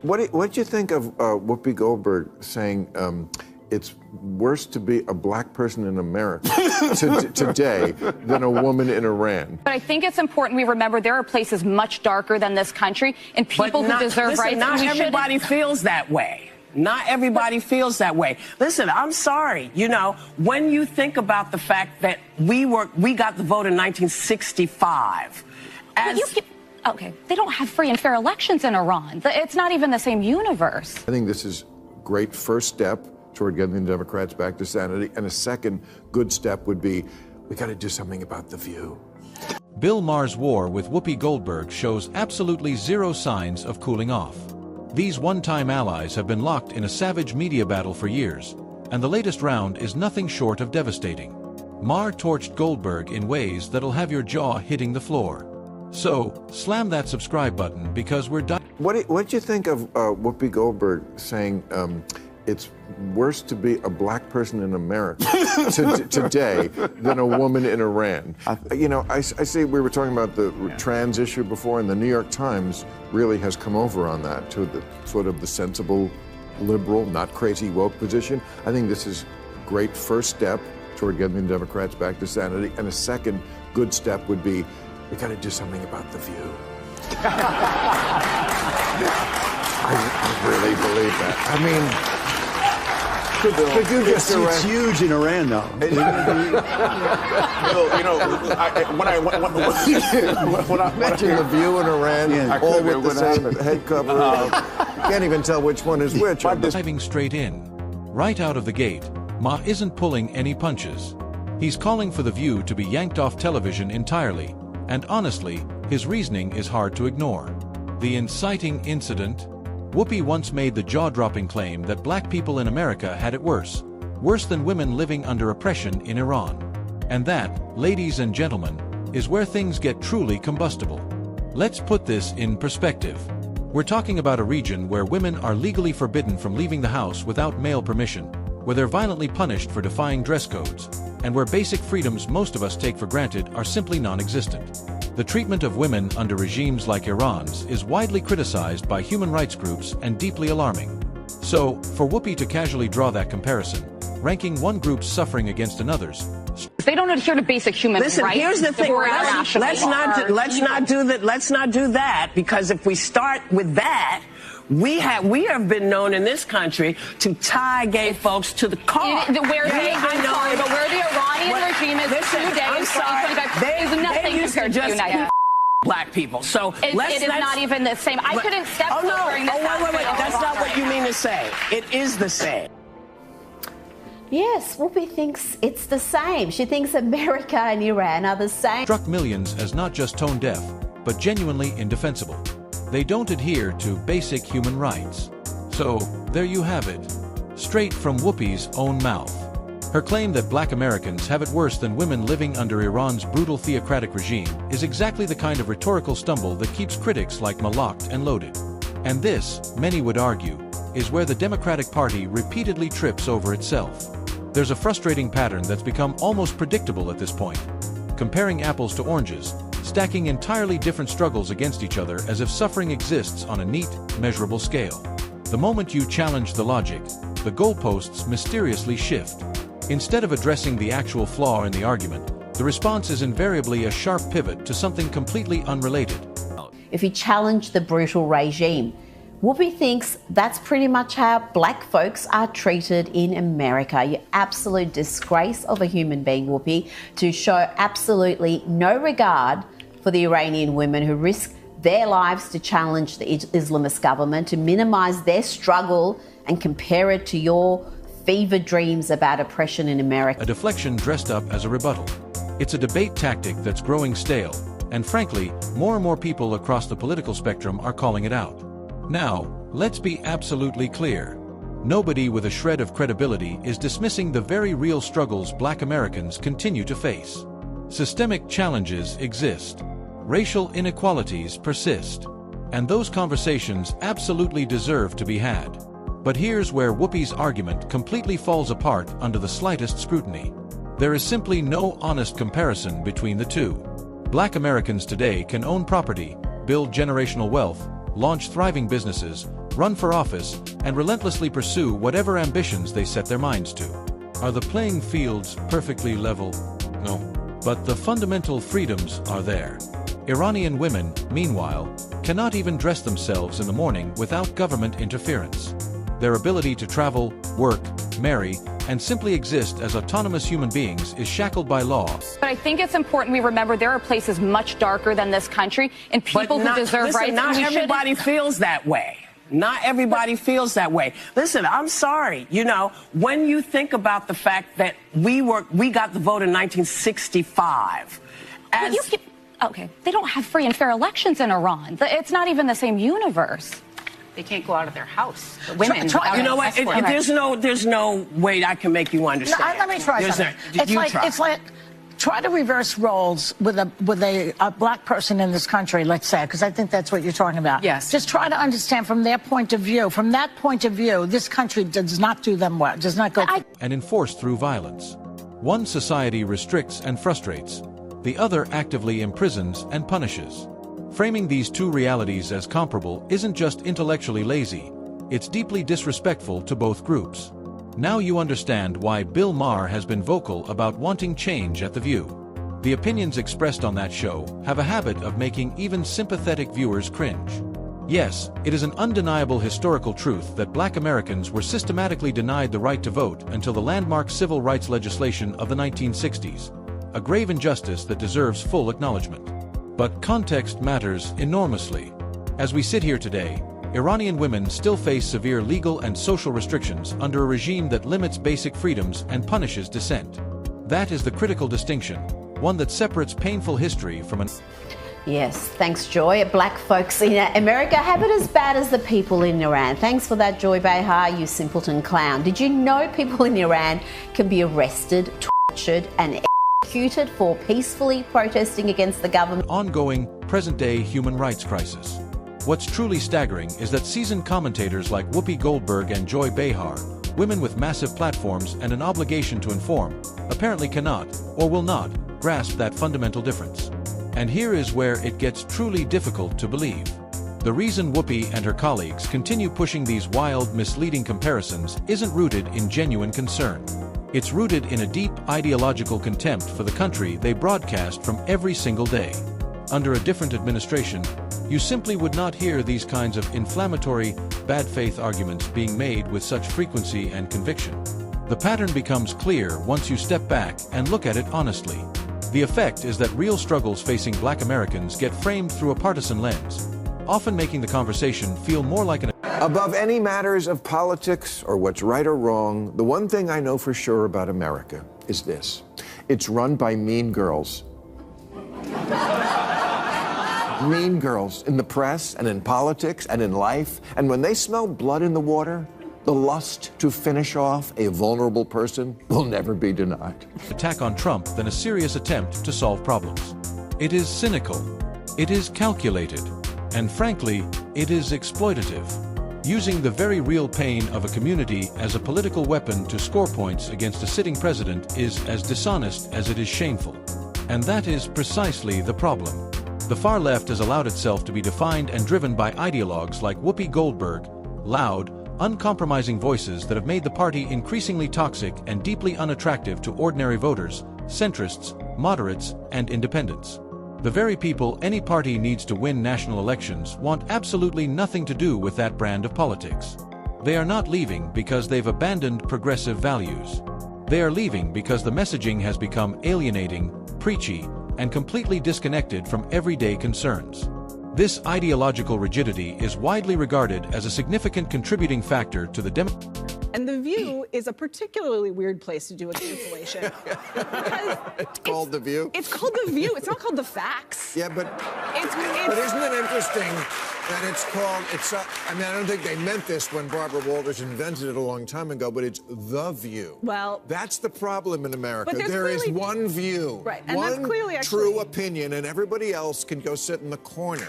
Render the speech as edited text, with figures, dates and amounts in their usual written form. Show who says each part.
Speaker 1: What do you think of Whoopi Goldberg saying it's worse to be a black person in America today than a woman in Iran?
Speaker 2: But I think it's important we remember there are places much darker than this country and people who deserve rights.
Speaker 3: Not everybody feels that way. Not everybody feels that way. Listen, I'm sorry. You know, when you think about the fact that we got the vote in 1965,
Speaker 2: okay, they don't have free and fair elections in Iran. It's not even the same universe.
Speaker 1: I think this is a great first step toward getting the Democrats back to sanity, and a second good step would be we got to do something about The View.
Speaker 4: Bill Maher's war with Whoopi Goldberg shows absolutely zero signs of cooling off. These one-time allies have been locked in a savage media battle for years, and the latest round is nothing short of devastating. Maher torched Goldberg in ways that'll have your jaw hitting the floor. So, slam that subscribe button because we're done.
Speaker 1: What do you think of Whoopi Goldberg saying it's worse to be a black person in America today than a woman in Iran? You know, I see we were talking about the trans issue before, and the New York Times really has come over on that to the sort of the sensible, liberal, not crazy woke position. I think this is a great first step toward getting the Democrats back to sanity, and a second good step would be we got to do something about The View. I really believe that. I mean, could you just
Speaker 5: it's huge in Iran, though.
Speaker 1: Bill, you know, when I mentioned The View in Iran, all with the same head cover, you can't even tell which one is which.
Speaker 4: Diving straight in. Right out of the gate, Maher isn't pulling any punches. He's calling for The View to be yanked off television entirely, and honestly, his reasoning is hard to ignore. The inciting incident. Whoopi once made the jaw-dropping claim that black people in America had it worse than women living under oppression in Iran. And that, ladies and gentlemen, is where things get truly combustible. Let's put this in perspective. We're talking about a region where women are legally forbidden from leaving the house without male permission, where they're violently punished for defying dress codes, and where basic freedoms most of us take for granted are simply non-existent. The treatment of women under regimes like Iran's is widely criticized by human rights groups and deeply alarming. So, for Whoopi to casually draw that comparison, ranking one group's suffering against another's.
Speaker 2: They don't adhere to basic human rights.
Speaker 3: Listen, here's the thing. Let's not do that, because if we start with that, we have been known in this country to tie gay folks to the car.
Speaker 2: But where the Iranian regime is today in 2025 is nothing compared to United.
Speaker 3: Black people. So
Speaker 2: it is not even the same. I couldn't step foot during this.
Speaker 3: Wait. That's not what you mean to say. It is the same.
Speaker 6: Yes, Whoopi thinks it's the same. She thinks America and Iran are the same.
Speaker 4: Struck millions as not just tone deaf, but genuinely indefensible. They don't adhere to basic human rights. So, there you have it. Straight from Whoopi's own mouth. Her claim that black Americans have it worse than women living under Iran's brutal theocratic regime is exactly the kind of rhetorical stumble that keeps critics like me locked and loaded. And this, many would argue, is where the Democratic Party repeatedly trips over itself. There's a frustrating pattern that's become almost predictable at this point. Comparing apples to oranges, stacking entirely different struggles against each other as if suffering exists on a neat, measurable scale. The moment you challenge the logic, the goalposts mysteriously shift. Instead of addressing the actual flaw in the argument, the response is invariably a sharp pivot to something completely unrelated.
Speaker 6: If you challenge the brutal regime, Whoopi thinks that's pretty much how black folks are treated in America. You absolute disgrace of a human being, Whoopi, to show absolutely no regard for the Iranian women who risk their lives to challenge the Islamist government, to minimize their struggle and compare it to your fevered dreams about oppression in America.
Speaker 4: A deflection dressed up as a rebuttal. It's a debate tactic that's growing stale, and frankly, more and more people across the political spectrum are calling it out. Now, let's be absolutely clear. Nobody with a shred of credibility is dismissing the very real struggles black Americans continue to face. Systemic challenges exist. Racial inequalities persist. And those conversations absolutely deserve to be had. But here's where Whoopi's argument completely falls apart under the slightest scrutiny. There is simply no honest comparison between the two. Black Americans today can own property, build generational wealth, launch thriving businesses, run for office, and relentlessly pursue whatever ambitions they set their minds to. Are the playing fields perfectly level? No. But the fundamental freedoms are there. Iranian women, meanwhile, cannot even dress themselves in the morning without government interference. Their ability to travel, work, marry, and simply exist as autonomous human beings is shackled by law.
Speaker 2: But I think it's important we remember there are places much darker than this country and people who deserve rights.
Speaker 3: Not everybody feels that way. Not everybody feels that way. Listen, I'm sorry. You know, when you think about the fact that we got the vote in 1965.
Speaker 2: Okay, they don't have free and fair elections in Iran. It's not even the same universe. They can't go out of their house. The women.
Speaker 3: You know what? There's no way I can make you understand.
Speaker 5: Let me try something. It's like try to reverse roles with a black person in this country, let's say, because I think that's what you're talking about.
Speaker 2: Yes.
Speaker 5: Just try to understand from their point of view. From that point of view, this country does not do them well. Does not go.
Speaker 4: And enforced through violence. One society restricts and frustrates. The other actively imprisons and punishes. Framing these two realities as comparable isn't just intellectually lazy, it's deeply disrespectful to both groups. Now you understand why Bill Maher has been vocal about wanting change at The View. The opinions expressed on that show have a habit of making even sympathetic viewers cringe. Yes, it is an undeniable historical truth that black Americans were systematically denied the right to vote until the landmark civil rights legislation of the 1960s, a grave injustice that deserves full acknowledgement. But context matters enormously. As we sit here today, Iranian women still face severe legal and social restrictions under a regime that limits basic freedoms and punishes dissent. That is the critical distinction, one that separates painful history from an...
Speaker 6: Yes, thanks, Joy. Black folks in America have it as bad as the people in Iran. Thanks for that, Joy Behar, you simpleton clown. Did you know people in Iran can be arrested, tortured, and executed for peacefully protesting against the government?
Speaker 4: Ongoing, present-day human rights crisis. What's truly staggering is that seasoned commentators like Whoopi Goldberg and Joy Behar, women with massive platforms and an obligation to inform, apparently cannot, or will not, grasp that fundamental difference. And here is where it gets truly difficult to believe. The reason Whoopi and her colleagues continue pushing these wild, misleading comparisons isn't rooted in genuine concern. It's rooted in a deep ideological contempt for the country they broadcast from every single day. Under a different administration, you simply would not hear these kinds of inflammatory, bad faith arguments being made with such frequency and conviction. The pattern becomes clear once you step back and look at it honestly. The effect is that real struggles facing black Americans get framed through a partisan lens, often making the conversation feel more like an...
Speaker 1: Above any matters of politics or what's right or wrong, the one thing I know for sure about America is this. It's run by mean girls. Mean girls in the press and in politics and in life. And when they smell blood in the water, the lust to finish off a vulnerable person will never be denied.
Speaker 4: Attack on Trump than a serious attempt to solve problems. It is cynical. It is calculated. And frankly, it is exploitative. Using the very real pain of a community as a political weapon to score points against a sitting president is as dishonest as it is shameful. And that is precisely the problem. The far left has allowed itself to be defined and driven by ideologues like Whoopi Goldberg, loud, uncompromising voices that have made the party increasingly toxic and deeply unattractive to ordinary voters, centrists, moderates, and independents. The very people any party needs to win national elections want absolutely nothing to do with that brand of politics. They are not leaving because they've abandoned progressive values. They are leaving because the messaging has become alienating, preachy, and completely disconnected from everyday concerns. This ideological rigidity is widely regarded as a significant contributing factor to the
Speaker 7: And The View is a particularly weird place to do a cancellation.
Speaker 1: It's called The View?
Speaker 7: It's called The View. It's not called The Facts.
Speaker 1: Yeah, but isn't it interesting that it's called, I mean, I don't think they meant this when Barbara Walters invented it a long time ago, but it's The View.
Speaker 7: Well,
Speaker 1: that's the problem in America.
Speaker 7: But
Speaker 1: there is one view,
Speaker 7: right, and
Speaker 1: one
Speaker 7: that's clearly
Speaker 1: true opinion, and everybody else can go sit in the corner.